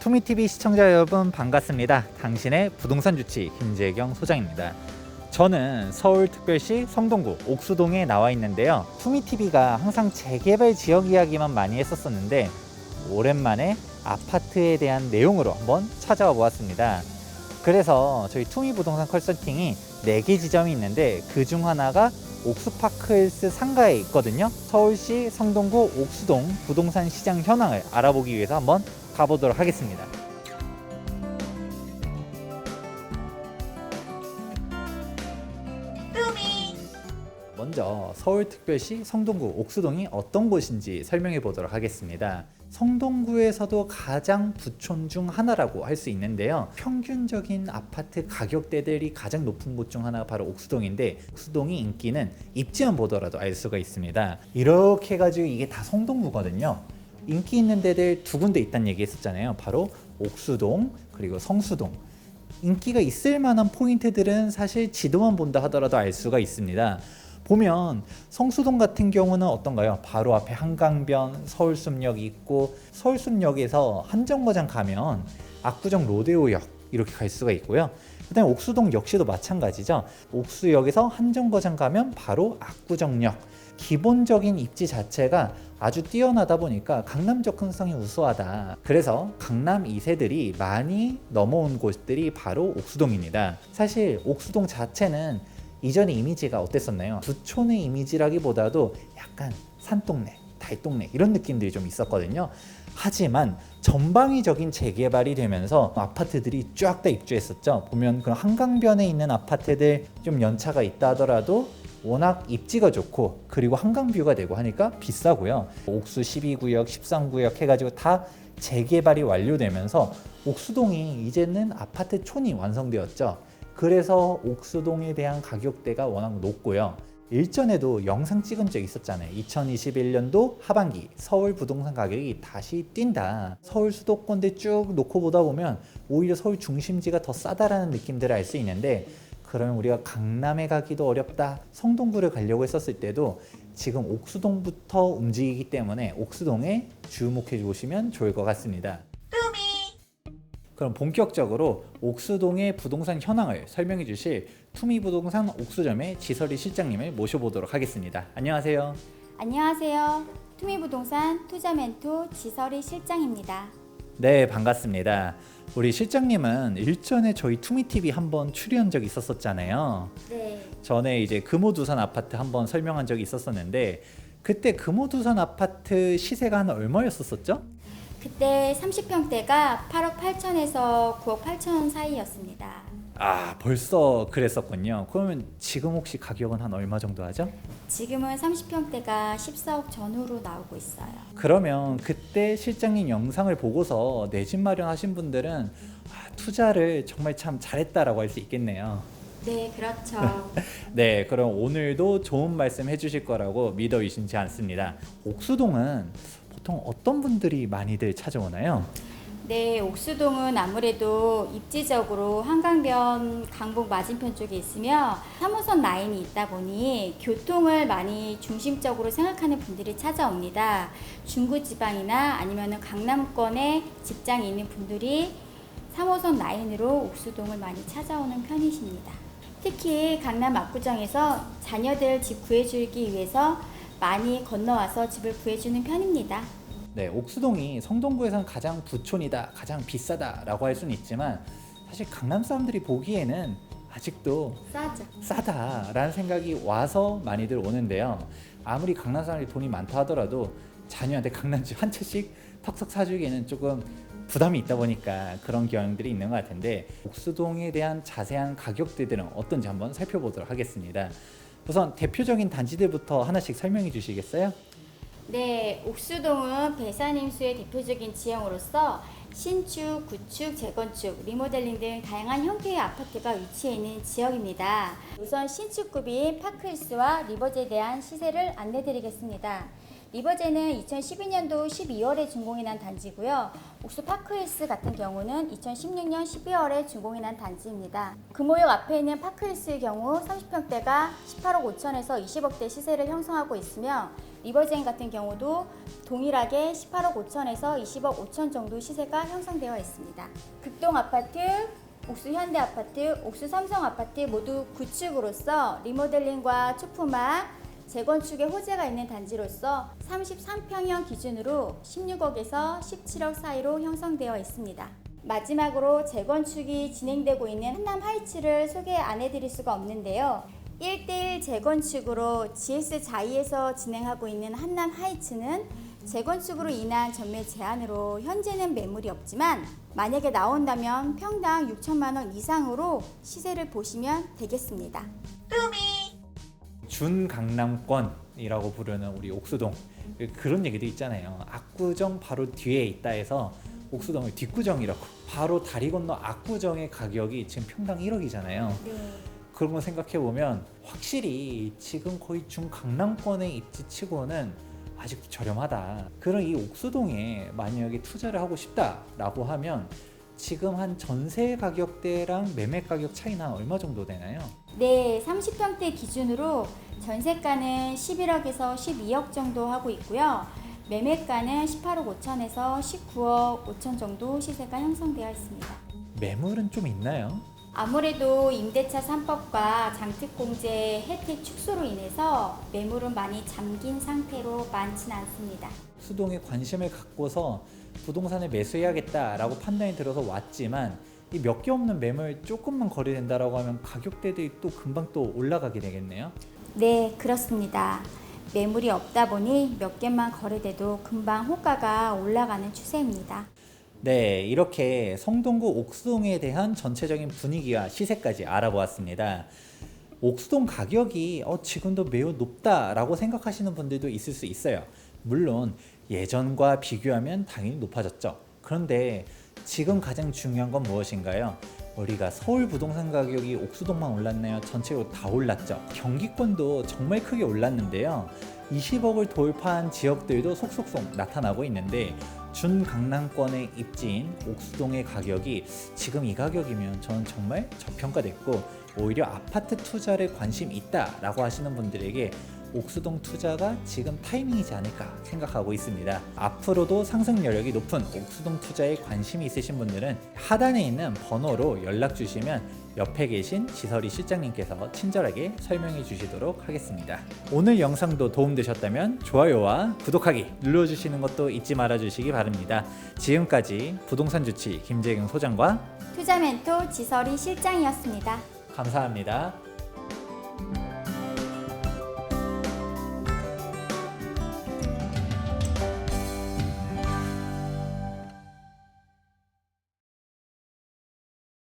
투미TV 시청자 여러분 반갑습니다. 당신의 부동산 주치 김재경 소장입니다. 저는 서울특별시 성동구 옥수동에 나와 있는데요. 투미TV가 항상 재개발 지역 이야기만 많이 했었는데 오랜만에 아파트에 대한 내용으로 한번 찾아와 보았습니다. 그래서 저희 투미부동산 컨설팅이 4개 지점이 있는데 그중 하나가 옥수파크힐스 상가에 있거든요. 서울시 성동구 옥수동 부동산 시장 현황을 알아보기 위해서 한번 가보도록 하겠습니다. 먼저 서울특별시 성동구 옥수동이 어떤 곳인지 설명해 보도록 하겠습니다. 성동구에서도 가장 부촌 중 하나라고 할 수 있는데요. 평균적인 아파트 가격대들이 가장 높은 곳 중 하나가 바로 옥수동인데, 옥수동이 인기는 입지만 보더라도 알 수가 있습니다. 이렇게 해가지고 이게 다 성동구거든요. 인기 있는 데들 두 군데 있다는 얘기 했었잖아요. 바로 옥수동 그리고 성수동. 인기가 있을 만한 포인트들은 사실 지도만 본다 하더라도 알 수가 있습니다. 보면 성수동 같은 경우는 어떤가요? 바로 앞에 한강변, 서울숲역이 있고, 서울숲역에서 한정거장 가면 압구정 로데오역 이렇게 갈 수가 있고요. 그다음에 옥수동 역시도 마찬가지죠. 옥수역에서 한정거장 가면 바로 압구정역. 기본적인 입지 자체가 아주 뛰어나다 보니까 강남 접근성이 우수하다. 그래서 강남 2세들이 많이 넘어온 곳들이 바로 옥수동입니다. 사실 옥수동 자체는 이전의 이미지가 어땠었나요? 부촌의 이미지라기보다도 약간 산동네, 달동네 이런 느낌들이 좀 있었거든요. 하지만 전방위적인 재개발이 되면서 아파트들이 쫙 다 입주했었죠. 보면 그런 한강변에 있는 아파트들 좀 연차가 있다 하더라도 워낙 입지가 좋고 그리고 한강뷰가 되고 하니까 비싸고요. 옥수 12구역, 13구역 해가지고 다 재개발이 완료되면서 옥수동이 이제는 아파트촌이 완성되었죠. 그래서 옥수동에 대한 가격대가 워낙 높고요. 일전에도 영상 찍은 적 있었잖아요. 2021년도 하반기 서울 부동산 가격이 다시 뛴다. 서울 수도권들 쭉 놓고 보다 보면 오히려 서울 중심지가 더 싸다라는 느낌들을 알 수 있는데, 그러면 우리가 강남에 가기도 어렵다, 성동구를 가려고 했었을 때도 지금 옥수동부터 움직이기 때문에 옥수동에 주목해 주시면 좋을 것 같습니다. 그럼 본격적으로 옥수동의 부동산 현황을 설명해 주실 투미부동산 옥수점의 지설이 실장님을 모셔보도록 하겠습니다. 안녕하세요. 안녕하세요. 투미부동산 투자멘토 지설이 실장입니다. 네, 반갑습니다. 우리 실장님은 일전에 저희 투미TV 한번 출연한 적이 있었잖아요. 네. 전에 이제 금호두산 아파트 한번 설명한 적이 있었는데, 그때 금호두산 아파트 시세가 한 얼마였었죠? 그때 30평대가 8억 8천에서 9억 8천 사이였습니다. 아, 벌써 그랬었군요. 그러면 지금 혹시 가격은 한 얼마 정도 하죠? 지금은 30평대가 14억 전후로 나오고 있어요. 그러면 그때 실장님 영상을 보고서 내 집 마련하신 분들은 투자를 정말 참 잘했다라고 할 수 있겠네요. 네, 그렇죠. 네, 그럼 오늘도 좋은 말씀 해주실 거라고 믿어 의심치 않습니다. 옥수동은 보통 어떤 분들이 많이들 찾아오나요? 네, 옥수동은 아무래도 입지적으로 한강변 강북 맞은편 쪽에 있으며 3호선 라인이 있다 보니 교통을 많이 중심적으로 생각하는 분들이 찾아옵니다. 중부지방이나 아니면 강남권에 직장이 있는 분들이 3호선 라인으로 옥수동을 많이 찾아오는 편이십니다. 특히 강남 압구정에서 자녀들 집 구해주기 위해서 많이 건너와서 집을 구해주는 편입니다. 네, 옥수동이 성동구에서는 가장 부촌이다, 가장 비싸다라고 할 수는 있지만 사실 강남 사람들이 보기에는 아직도 싸죠. 싸다라는 생각이 와서 많이들 오는데요. 아무리 강남 사람들이 돈이 많다 하더라도 자녀한테 강남집 한 채씩 턱턱 사주기에는 조금 부담이 있다 보니까 그런 경향들이 있는 것 같은데, 옥수동에 대한 자세한 가격대들은 어떤지 한번 살펴보도록 하겠습니다. 우선 대표적인 단지들부터 하나씩 설명해 주시겠어요? 네, 옥수동은 배산임수의 대표적인 지형으로서 신축, 구축, 재건축, 리모델링 등 다양한 형태의 아파트가 위치해 있는 지역입니다. 우선 신축급인 파크힐스와 리버지에 대한 시세를 안내드리겠습니다. 리버제는 2012년도 12월에 준공이 난 단지고요. 옥수 파크힐스 같은 경우는 2016년 12월에 준공이 난 단지입니다. 금호역 앞에 있는 파크힐스의 경우 30평대가 18억 5천에서 20억대 시세를 형성하고 있으며 리버젠 같은 경우도 동일하게 18억 5천에서 20억 5천 정도 시세가 형성되어 있습니다. 극동 아파트, 옥수 현대 아파트, 옥수 삼성 아파트 모두 구축으로서 리모델링과 초품화, 재건축의 호재가 있는 단지로서 33평형 기준으로 16억에서 17억 사이로 형성되어 있습니다. 마지막으로 재건축이 진행되고 있는 한남 하이츠를 소개 안 해드릴 수가 없는데요. 1대1 재건축으로 GS 자이에서 진행하고 있는 한남 하이츠는 재건축으로 인한 전매 제한으로 현재는 매물이 없지만 만약에 나온다면 평당 6천만 원 이상으로 시세를 보시면 되겠습니다. 준강남권이라고 부르는 우리 옥수동, 그런 얘기도 있잖아요. 압구정 바로 뒤에 있다 해서 옥수동을 뒷구정이라고. 바로 다리 건너 압구정의 가격이 지금 평당 1억이잖아요. 네. 그런 거 생각해보면 확실히 지금 거의 중강남권에 입지치고는 아직도 저렴하다. 그런 이 옥수동에 만약에 투자를 하고 싶다라고 하면 지금 한 전세 가격대랑 매매 가격 차이는 얼마 정도 되나요? 네, 30평대 기준으로 전세가는 11억에서 12억 정도 하고 있고요. 매매가는 18억 5천에서 19억 5천 정도 시세가 형성되어 있습니다. 매물은 좀 있나요? 아무래도 임대차 3법과 장특공제 혜택 축소로 인해서 매물은 많이 잠긴 상태로 많지는 않습니다. 수동에 관심을 갖고서 부동산을 매수해야겠다라고 판단이 들어서 왔지만 이 몇 개 없는 매물 조금만 거래된다라고 하면 가격대들이 또 금방 또 올라가게 되겠네요. 네, 그렇습니다. 매물이 없다 보니 몇 개만 거래돼도 금방 호가가 올라가는 추세입니다. 네, 이렇게 성동구 옥수동에 대한 전체적인 분위기와 시세까지 알아보았습니다. 옥수동 가격이 지금도 매우 높다라고 생각하시는 분들도 있을 수 있어요. 물론 예전과 비교하면 당연히 높아졌죠. 그런데 지금 가장 중요한 건 무엇인가요? 우리가 서울 부동산 가격이 옥수동만 올랐나요? 전체로 다 올랐죠. 경기권도 정말 크게 올랐는데요. 20억을 돌파한 지역들도 속속속 나타나고 있는데 준강남권의 입지인 옥수동의 가격이 지금 이 가격이면 저는 정말 저평가됐고 오히려 아파트 투자를 관심 있다라고 하시는 분들에게 옥수동 투자가 지금 타이밍이지 않을까 생각하고 있습니다. 앞으로도 상승 여력이 높은 옥수동 투자에 관심이 있으신 분들은 하단에 있는 번호로 연락 주시면 옆에 계신 지설이 실장님께서 친절하게 설명해 주시도록 하겠습니다. 오늘 영상도 도움되셨다면 좋아요와 구독하기 눌러주시는 것도 잊지 말아 주시기 바랍니다. 지금까지 부동산 주치 김재경 소장과 투자 멘토 지설이 실장이었습니다. 감사합니다.